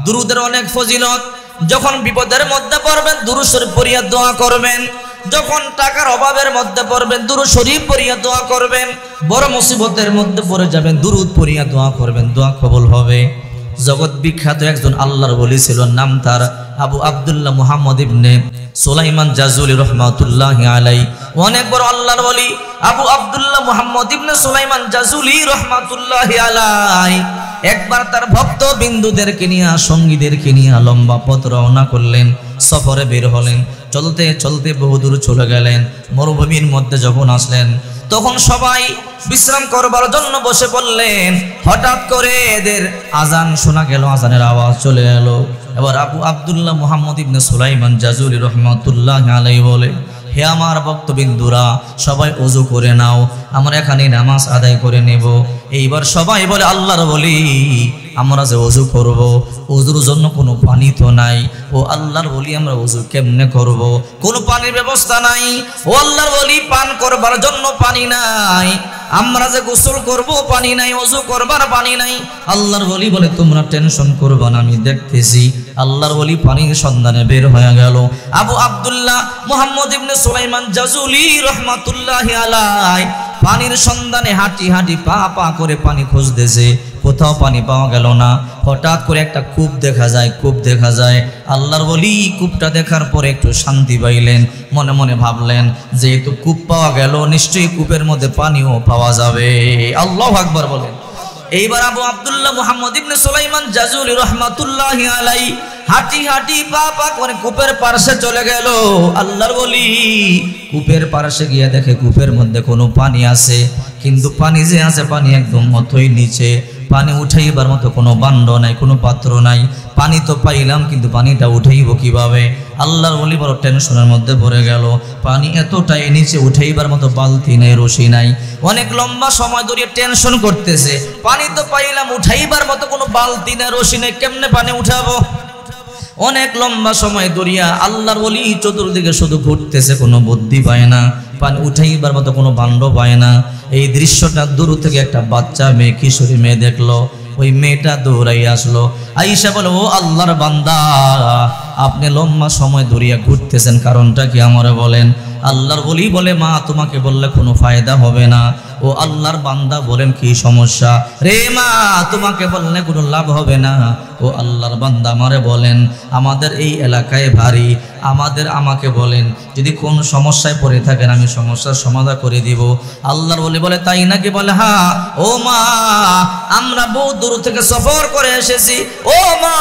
দুরুদের অনেক ফজিলত। যখন বিপদের মধ্যে পড়বেন দুরূদ শরীফ পড়িয়া দোয়া করবেন। যখন টাকার অভাবের মধ্যে পড়বেন দুরূদ শরীফ পড়িয়া দোয়া করবেন। বড় মুসিবতের মধ্যে পড়ে যাবেন দুরূদ পড়িয়া দোয়া করবেন, দোয়া কবুল হবে। জগৎ বিখ্যাত একজন আল্লাহর ওলি ছিল, নাম তার আবু আব্দুল্লাহ মুহাম্মদ ইবনে সুলাইমান জাজুলি রহমাতুল্লাহি আলাইহি। অনেক বড় আল্লাহর ওলি আবু আব্দুল্লাহ মুহাম্মদ ইবনে সুলাইমান জাজুলি রহমাতুল্লাহি আলাইহি একবার তার ভক্ত বিন্দুদেরকে নিয়ে, সঙ্গীদেরকে নিয়ে লম্বা পথ রওনা করলেন, সফরে বের হলেন। চলতে চলতে বহুদূর চলে গেলেন। মরুভূমির মধ্যে যখন আসলেন তখন সবাই বিশ্রাম করবার জন্য বসে পড়লেন। হঠাৎ করে এদের আজান শোনা গেল, আজানের আওয়াজ চলে এলো। এবার আবু আব্দুল্লাহ মুহাম্মদ ইবনে সুলাইমান জাজুলি রহমাতুল্লাহি আলাইহি বলে, হে আমার ভক্তবিন্দুরা, সবাই ওযু করে নাও, আমরা এখানে নামাজ আদায় করে নেব। এইবার সবাই বলে, আল্লাহর ওলি আমরা যে ওযু করব, ওযুর জন্য কোনো পানি তো নাই। ও আল্লাহর ওলি আমরা ওযু কেমনে করব? কোনো পানির ব্যবস্থা নাই। ও আল্লাহর ওলি পান করবার জন্য পানি নাই। আমরা যে গোসল করব পানি নাই, ওযু করবার পানি নাই। আল্লাহর ওলি বলে, তোমরা টেনশন করবে না, আমি দেখতেছি। আল্লাহর ওলি পানির সন্ধানে বের হয়ে গেল। আবু আব্দুল্লাহ মুহাম্মদ ইবনে সুলাইমান জাজুলি রহমাতুল্লাহি আলাইহি পানির সন্ধানে হাঁটি হাঁটি পা পা করে পানি খুঁজতেছে, কোথাও পানি পাওয়া গেল না। হঠাৎ করে একটা কূপ দেখা যায়, কূপ দেখা যায়। আল্লাহর ওলি কূপটা দেখার পরে একটু শান্তি পাইলেন। মনে মনে ভাবলেন, যেহেতু কূপ পাওয়া গেল নিশ্চয়ই কূপের মধ্যে পানিও পাওয়া যাবে। আল্লাহু আকবার বলেন। এইবার আবু আব্দুল্লাহ মুহাম্মদ ইবনে সুলাইমান জাজুলি রহমাতুল্লাহি আলাইহি হাঁটি হাঁটি পা পা করে কূপের পাশে চলে গেল। আল্লাহর ওলি কূপের পাশে গিয়ে দেখে কূপের মধ্যে কোনো পানি আছে, কিন্তু পানি যে আছে পানি একদম অথই নিচে। পানি উঠাইবার মতো কোনো বান্ড নাই, কোনো পাত্র নাই। পানি তো পাইলাম, কিন্তু পানিটা উঠাইব কিভাবে? আল্লাহর ওলি বড় টেনশনের মধ্যে পড়ে গেল। পানি এতটাই নিচে, উঠাইবার মতো বালতি নাই, রশি নাই। অনেক লম্বা সময় ধরে টেনশন করতেছে, পানি তো পাইলাম, উঠাইবার মতো কোনো বালতি নাই, রশি নাই, কেমনে পানি উঠাবো? অনেক লম্বা সময় ধরিয়া আল্লাহর ওলি চতুর্দিকে শুধু ঘুরতেছে, কোনো বুদ্ধি পায় না, পানি উঠাইবার মতো কোনো বান্ড পায় না। এই দৃশ্যটা দূর থেকে একটা বাচ্চা মেয়ে, কিশোরী মেয়ে দেখলো। ওই মেয়েটা দৌড়াই আসলো, আইসা বলে, ও আল্লাহর বান্দা, আপনি লম্বা সময় ধরিয়া ঘুরতেছেন, কারণটা কি আমারে বলেন? আল্লাহর ওলি বলে, মা তোমাকে বললে কোনো ফায়দা হবে না। ও আল্লাহর বান্দা বলেন, কি সমস্যা? রে মা, তোমাকে বললে কোনো লাভ হবে না। ও আল্লাহর বান্দা আমারে বলেন, আমাদের এই এলাকায় ভারী, আমাকে বলেন, যদি কোন সমস্যায় পড়ে থাকেন আমি সমস্যার সমাধান করে দিব। আল্লাহর ওলি বলে, তাই নাকি? বলে, হ্যাঁ। ও মা, আমরা বহু দূর থেকে সফর করে এসেছি। ও মা,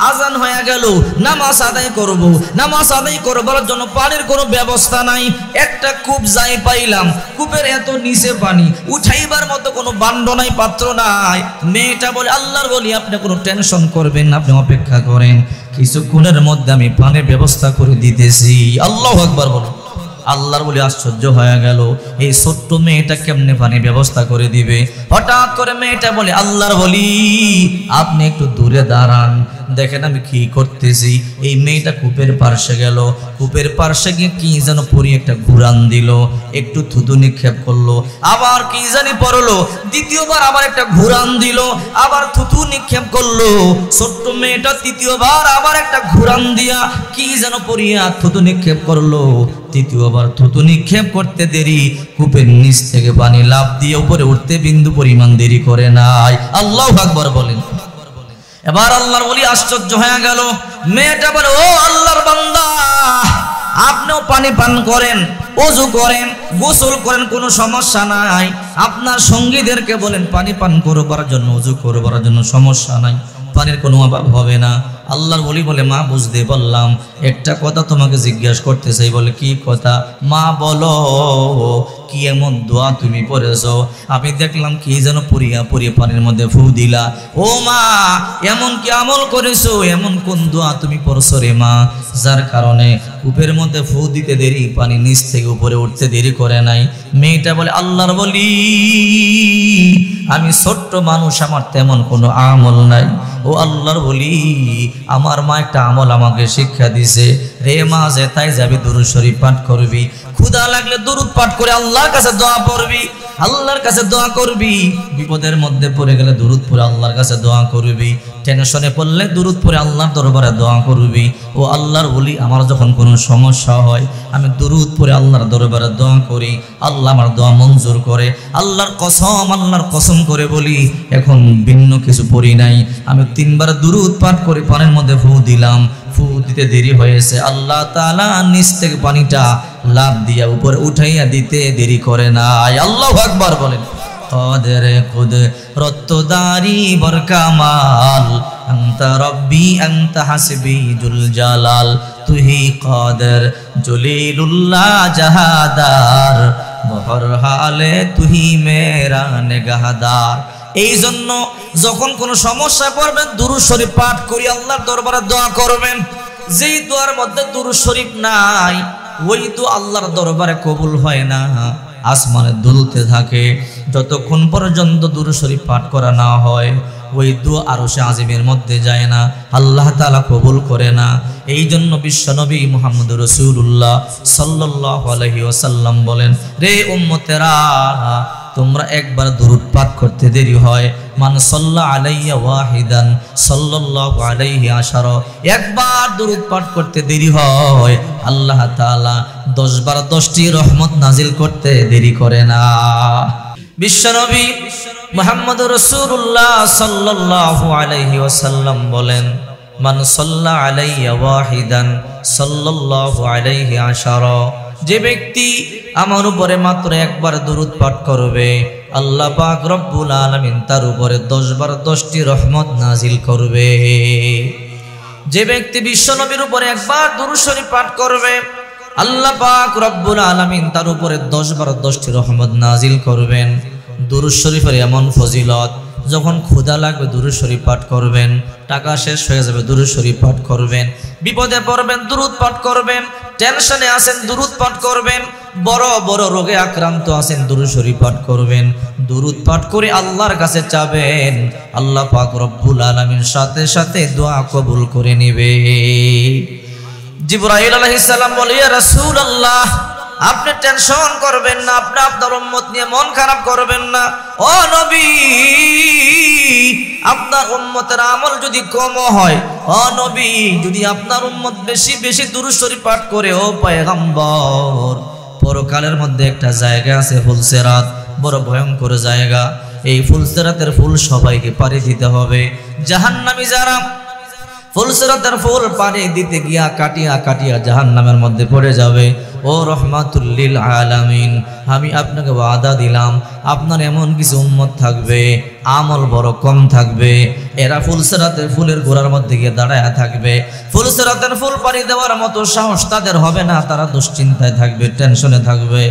আজান হয়ে গেল, নামাজ আদায় করব। নামাজ আদায় করবার জন্য পানির কোনো ব্যবস্থা নাই। একটা কূপ যাই পাইলাম, কূপের এত নিচে পানি, উঠাইবার মতো কোনো বান্ড নাই, পাত্র নাই। মেয়েটা বলে, আল্লাহর বলি, আপনি কোনো টেনশন করবেন না, আপনি অপেক্ষা করেন, কিছুক্ষণের মধ্যে আমি পানির ব্যবস্থা করে দিতেছি। আল্লাহু আকবার বলুন। আল্লাহর বলি আশ্চর্য হয়ে গেল, এই ছোট্ট মেয়েটা কেমনে পানির ব্যবস্থা করে দিবে? হঠাৎ করে মেয়েটা বলে, আল্লাহর বলি, আপনি একটু দূরে দাঁড়ান, দেখেন আমি কি করতেছি। এই মেয়েটা কূপের পার্শ্বে গেল, কূপের পার্শ্বে গিয়ে কি যেন পরি একটা ঘুরান দিল, একটু থুতু নিক্ষেপ করলো, আবার কি জানি পড়লো, দ্বিতীয়বার আবার একটা ঘুরান দিল, আবার থুতু নিক্ষেপ করলো। ছোট্ট মেয়েটা তৃতীয়বার আবার একটা ঘুরান দিয়া কি যেন পরিয়া থুতু নিক্ষেপ করলো। তৃতীয়বার থুতু নিক্ষেপ করতে দেরি, কূপের নিচ থেকে পানি লাফ দিয়ে উপরে উঠতে বিন্দু পরিমাণ দেরি করে নাই। আল্লাহু আকবার বলেন। এবার আল্লাহর ওলি আশ্চর্য হয়ে গেল। মেয়েটা বলে, ও আল্লাহর বান্দা, আপনিও পানি পান করেন, ওযু করেন, গোসল করেন, কোনো সমস্যা নাই। আপনার সঙ্গীদেরকে বলেন পানি পান করবার জন্য, ওযু করবার জন্য, সমস্যা নাই, পানির কোনো অভাব হবে না। আল্লাহর ওলি বলে, মা বুঝতে পারলাম, একটা কথা তোমাকে জিজ্ঞাসা করতে চাই। বলে, কি কথা? মা বলো, কি এমন দোয়া তুমি পড়েছো? আমি দেখলাম কি যেন পড়িয়া পানির মধ্যে ফু দিলা। ও মা, এমন কি আমল করেছো? এমন কোন দোয়া তুমি পড়ছো রে মা, যার কারণে কূপের মধ্যে ফু দিতে দেরি, পানি নিচ থেকে উপরে উঠতে দেরি করে নাই? মেয়েটা বলে, আল্লাহর বলি, আমি ছোট্ট মানুষ, আমার তেমন কোনো আমল নাই। ও আল্লাহর বলি, আমার মা একটা আমল আমাকে শিক্ষা দিছে। রে মা, যেতাই যাবি দুরূদ শরীফ পাঠ করবি, ক্ষুধা লাগলে দুরূদ পাঠ করে আল্লাহর কাছে দোয়া পড়বি, আল্লাহর কাছে দোয়া করবি। বিপদের মধ্যে পড়ে গেলে দুরূদ পড়ে আল্লাহর কাছে দোয়া করবি। টেনশনে পড়লে দুরূদ পড়ে আল্লাহর দরবারে দোয়া করবি। ও আল্লাহর ওলি, আমার যখন কোনো সমস্যা হয় আমি দুরূদ পড়ে আল্লাহর দরবারে দোয়া করি, আল্লাহ আমার দোয়া মঞ্জুর করে। আল্লাহর কসম করে বলি, এখন ভিন্ন কিছু পড়ি নাই, আমি 3 বার দুরূদ পাঠ করে পানির মধ্যে ফু দিলাম, ফু দিতে দেরি হয়েছে, আল্লাহ তাআলা নিচ থেকে পানিটা লাভ দিয়া উপরে উঠাইয়া দিতে দেরি করে নাই। আল্লাহু আকবার বলেন। কাদের কুদরতদারি বরকামাল, আনতা রব্বি আনতা হাসবি জুল জালাল, তুহি কাদের জলিলুল্লাহ জাহাদার, বহর হালে তুহি মেরা নেগাহদার। এই জন্য যখন কোনো সমস্যায় পড়বেন দুরূদ শরীফ পাঠ করি আল্লাহর দরবারে দোয়া করবেন। যেই দোয়ার মধ্যে দুরূদ শরীফ নাই ওই তো আল্লাহর দরবারে কবুল হয় না, আসমানে দুলতে থাকে। যতক্ষণ পর্যন্ত দুরূদ শরীফ পাঠ করা না হয় ওই দোয়া আরশে আজিমের মধ্যে যায় না, আল্লাহ তাআলা কবুল করে না। এই জন্য বিশ্বনবী মুহাম্মদ রাসূলুল্লাহ সাল্লাল্লাহু আলাইহি ওয়াসাল্লাম বলেন, রে উম্মতেরা, তোমরা একবার দুরূদ পাঠ করতে দেরি হয়, মান সাল্লা আলাইয়া ওয়াহিদান সাল্লাল্লাহু আলাইহি আশারা, একবার দুরূদ পাঠ করতে দেরি হয় আল্লাহ তাআলা 10 বার 10টি রহমত নাজিল করতে দেরি করে না। বিশ্বনবী মুহাম্মদ রাসূলুল্লাহ সাল্লাল্লাহু আলাইহি ওয়াসাল্লাম বলেন, মান সাল্লা আলাইয়া ওয়াহিদান সাল্লাল্লাহু আলাইহি আশারা, যে ব্যক্তি আমার উপরে মাত্র একবার দুরূদ পাঠ করবে আল্লাহ পাক রব্বুল আলামিন তার উপরে 10 বার 10টি রহমত নাজিল করবে। যে ব্যক্তি বিশ্বনবীর উপরে একবার দুরূদ শরীফ পাঠ করবে আল্লাহ পাক রব্বুল আলামিন তার উপরে 10 বার 10টি রহমত নাজিল করবেন। দুরূদ শরীফের এমন ফজিলত, যখন ক্ষুধা লাগবে দুরূদ শরীফ পাঠ করবেন, টাকা শেষ হয়ে যাবে দুরূদ শরীফ পাঠ করবেন, বিপদে পড়বেন দুরূদ পাঠ করবেন, টেনশনে আছেন দুরূদ পাঠ করবেন, বড় বড় রোগে আক্রান্ত আছেন দুরূদ শরীফ পাঠ করবেন। দুরূদ পাঠ করে আল্লাহর কাছে চাবেন, আল্লাহ পাক রব্বুল আলামিন সাথে সাথে দোয়া কবুল করে নেবে। জিবরাইল আলাইহিস সালাম বলে, ইয়া রাসূলুল্লাহ, আপনি টেনশন করবেন না, আপনি আপনার উম্মত নিয়ে মন খারাপ করবেন না। ও নবী, আপনার উম্মতের আমল যদি কম হয়, ও নবী, যদি আপনার উম্মত বেশি বেশি দুরূদ শরীফ পাঠ করে, ও পয়গম্বর, পরকালের মধ্যে একটা জায়গা আছে ফুলসিরাত, বড় ভয়ঙ্কর জায়গা। এই ফুলসিরাতের ফুল সবাইকে পাড়ি দিতে হবে। জাহান্নামী যারা ফুলসিরাতের ফুল পানি দিতে গিয়া কাটিয়া কাটিয়া জাহান্নামের মধ্যে পড়ে যাবে। ও রহমাতুল লিল আলামিন, আমি আপনাকে ওয়াদা দিলাম আপনার এমন কিছু উম্মত থাকবে আমল বড় কম থাকবে, এরা ফুলসিরাতের ফুলের গোড়ার মধ্যে গিয়ে দাঁড়ায়া থাকবে। ফুলসিরাতের ফুল পানি দেওয়ার মতো সাহস তাদের হবে না, তারা দুশ্চিন্তায় থাকবে, টেনশনে থাকবে।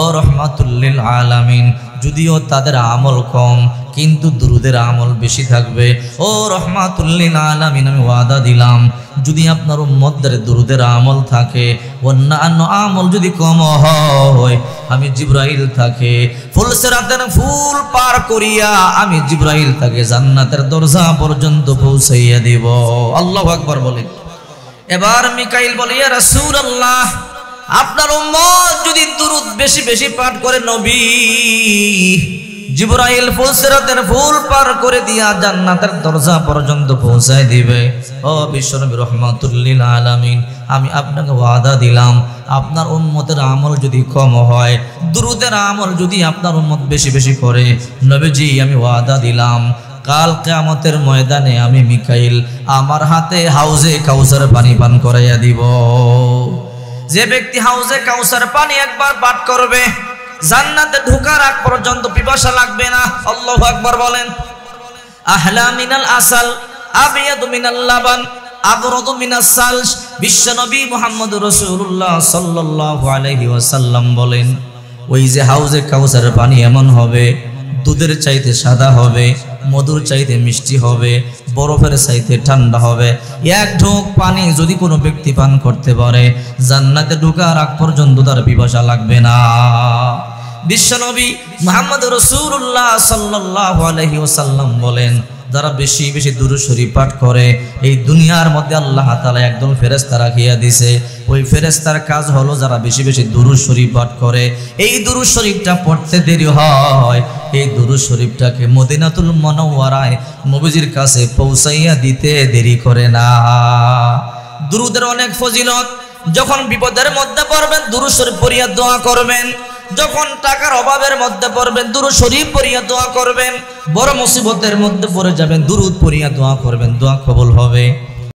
ও রহমাতুল লিল আলামিন, যদিও তাদের আমল কম কিন্তু দুরুদের আমল বেশি থাকবে। ও রহমাতুল লিল আলামিন, আমি ওয়াদা দিলাম যদি আপনার উম্মতদের দুরুদের আমল থাকে, অন্যান্য আমল যদি কম হয়, আমি জিবরাইল তাকে ফুলসিরাতের ফুল পার করিয়া আমি জিবরাইল তাকে জান্নাতের দরজা পর্যন্ত পৌঁছাইয়া দিব। আল্লাহু আকবার বলেন। এবার মিকাইল বলে, ইয়া রাসূলুল্লাহ, আপনার উম্মত যদি দুরুদ বেশি বেশি পাঠ করে নবী, জিবরাইল ফুলসিরাতের ফুল পার করে দিয়া জান্নাতের দরজা পর্যন্ত পৌঁছায় দিবে। ও বিশ্বনবী রহমাতুল লিল আলামিন, আমি আপনাকে ওয়াদা দিলাম আপনার উম্মতের আমল যদি কম হয়, দুরুদের আমল যদি আপনার উম্মত বেশি বেশি করে, নবীজি আমি ওয়াদা দিলাম কাল কিয়ামতের ময়দানে আমি মিকাইল আমার হাতে হাউজে কাউসার পানি পান করাইয়া দিব। যে ব্যক্তি হাউজে কাউসার পানি একবার পান করবে জান্নাতে ঢোকার আগ পর্যন্ত পিপাসা লাগবে না। আল্লাহু আকবার বলেন। আহলা মিনাল আসাল আবিয়াদু মিনাল লাবান আবরাদু মিনাস সালস। বিশ্বনবী মুহাম্মদ রাসূলুল্লাহ সাল্লাল্লাহু আলাইহি ওয়াসাল্লাম বলেন, ওই যে হাউজে কাউসারের পানি এমন হবে দুধের চাইতে সাদা হবে, মধুর চাইতে মিষ্টি হবে, বরফের চাইতে ঠান্ডা হবে। এক ঢোক পানি যদি কোনো ব্যক্তি পান করতে পারে জান্নাতে ঢোকার আগ পর্যন্ত তার পিপাসা লাগবে না। বিশ্বনবী মুহাম্মদ রাসূলুল্লাহ সাল্লাল্লাহু আলাইহি ওয়াসাল্লাম বলেন, যারা বেশি বেশি দুরূদ শরীফ পাঠ করে এই দুনিয়ার মধ্যে আল্লাহ তাআলা একদল ফেরেশতা রাখিয়া দিয়েছে। ওই ফেরেশতার কাজ হলো যারা বেশি বেশি দুরূদ শরীফ পাঠ করে, এই দুরূদ শরীফটা পড়তে দেরি হয়, এই দুরূদ শরীফটাকে মদিনাতুল মুনাওয়ারায় নবীজির কাছে পৌঁছাইয়া দিতে দেরি করে না। দুরূদের অনেক ফজিলত। যখন বিপদের মধ্যে পড়বেন দুরূদ শরীফ পড়িয়া দোয়া করবেন, যখন টাকার অভাবের মধ্যে পড়বেন দুরূদ শরীফ পড়িয়া দোয়া করবেন, বড় মুসিবতের মধ্যে পড়ে যাবেন দুরূদ পড়িয়া দোয়া করবেন, দোয়া কবুল হবে।